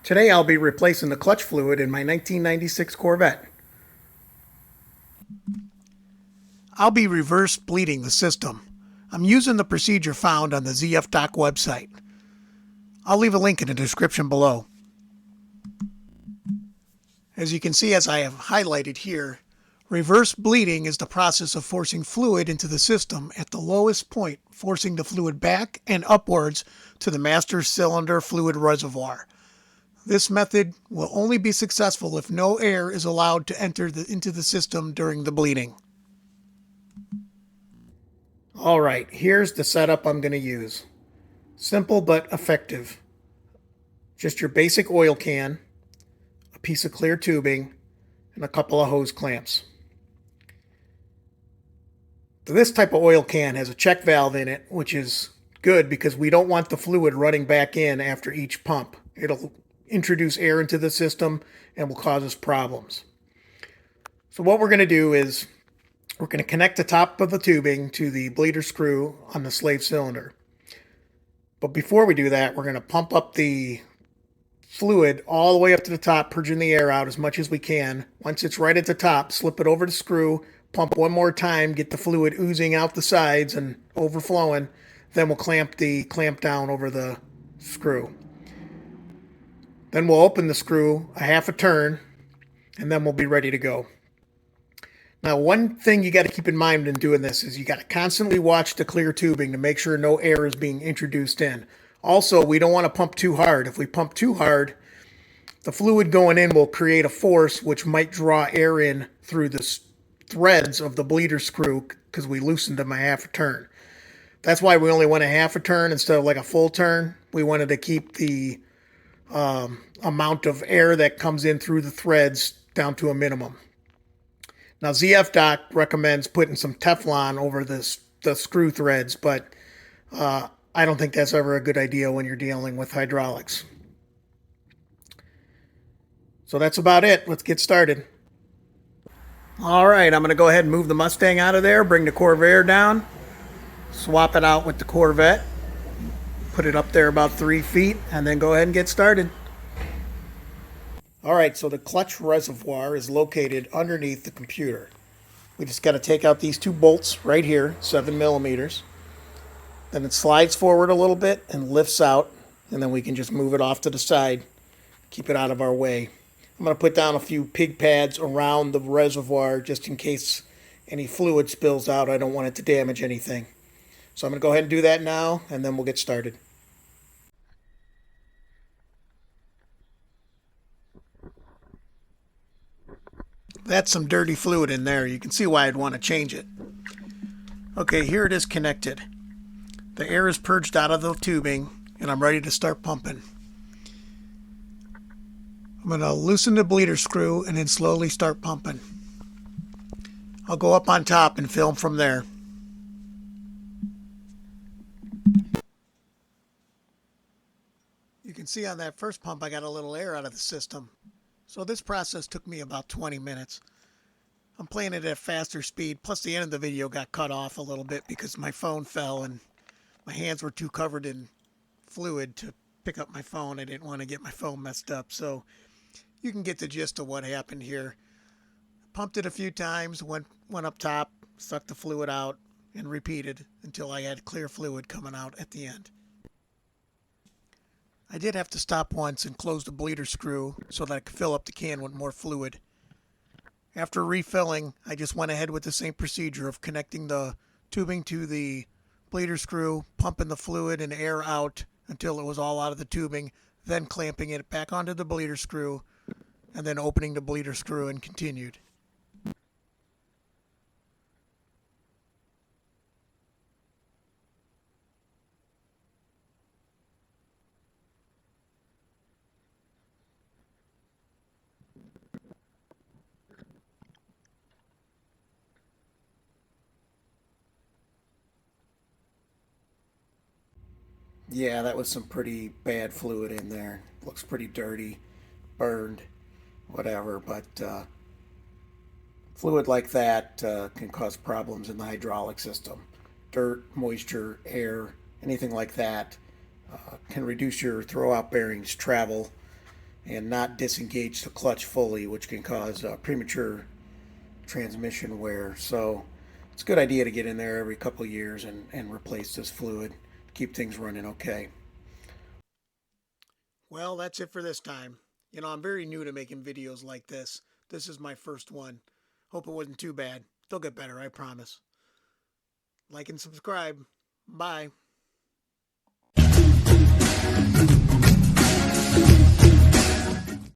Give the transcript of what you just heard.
Today I'll be replacing the clutch fluid in my 1996 Corvette. I'll be reverse bleeding the system. I'm using the procedure found on the ZFDoc website. I'll leave a link in the description below. As you can see, as I have highlighted here, reverse bleeding is the process of forcing fluid into the system at the lowest point, forcing the fluid back and upwards to the master cylinder fluid reservoir. This method will only be successful if no air is allowed to enter into the system during the bleeding. Alright, here's the setup I'm going to use. Simple but effective. Just your basic oil can, a piece of clear tubing, and a couple of hose clamps. This type of oil can has a check valve in it, which is good because we don't want the fluid running back in after each pump. It'll introduce air into the system and will cause us problems. So what we're going to do is we're going to connect the top of the tubing to the bleeder screw on the slave cylinder. But before we do that, we're going to pump up the fluid all the way up to the top, purging the air out as much as we can. Once it's right at the top, slip it over the screw, pump one more time, get the fluid oozing out the sides and overflowing. Then we'll clamp down over the screw. Then we'll open the screw a half a turn, and then we'll be ready to go. Now, one thing you got to keep in mind when doing this is you got to constantly watch the clear tubing to make sure no air is being introduced in. Also, we don't want to pump too hard. If we pump too hard, the fluid going in will create a force which might draw air in through the threads of the bleeder screw because we loosened them a half a turn. That's why we only went a half a turn instead of like a full turn. We wanted to keep the amount of air that comes in through the threads down to a minimum. Now, ZFDoc recommends putting some Teflon over the screw threads, but I don't think that's ever a good idea when you're dealing with hydraulics. So that's about it. Let's get started. All right, I'm going to go ahead and move the Mustang out of there, bring the Corvair down, swap it out with the Corvette, put it up there about 3 feet, and then go ahead and get started. All right, so the clutch reservoir is located underneath the computer. We just got to take out these two bolts right here, 7 millimeters. Then it slides forward a little bit and lifts out, and then we can just move it off to the side, keep it out of our way. I'm going to put down a few pig pads around the reservoir just in case any fluid spills out. I don't want it to damage anything. So I'm going to go ahead and do that now, and then we'll get started. That's some dirty fluid in there. You can see why I'd want to change it. Okay, here it is connected. The air is purged out of the tubing, and I'm ready to start pumping. I'm going to loosen the bleeder screw and then slowly start pumping. I'll go up on top and film from there. You can see on that first pump I got a little air out of the system. So this process took me about 20 minutes. I'm playing it at a faster speed, plus the end of the video got cut off a little bit because my phone fell and my hands were too covered in fluid to pick up my phone. I didn't want to get my phone messed up, so you can get the gist of what happened here. Pumped it a few times, went up top, sucked the fluid out, and repeated until I had clear fluid coming out at the end. I did have to stop once and close the bleeder screw so that I could fill up the can with more fluid. After refilling, I just went ahead with the same procedure of connecting the tubing to the bleeder screw, pumping the fluid and air out until it was all out of the tubing, then clamping it back onto the bleeder screw, and then opening the bleeder screw and continued. Yeah, that was some pretty bad fluid in there. Looks pretty dirty, burned, whatever, but fluid like that can cause problems in the hydraulic system. Dirt, moisture, air, anything like that can reduce your throwout bearings travel and not disengage the clutch fully, which can cause premature transmission wear. So it's a good idea to get in there every couple of years and replace this fluid, keep things running okay. Well, that's it for this time. I'm very new to making videos like this. This is my first one. Hope it wasn't too bad. They'll get better, I promise. Like and subscribe. Bye.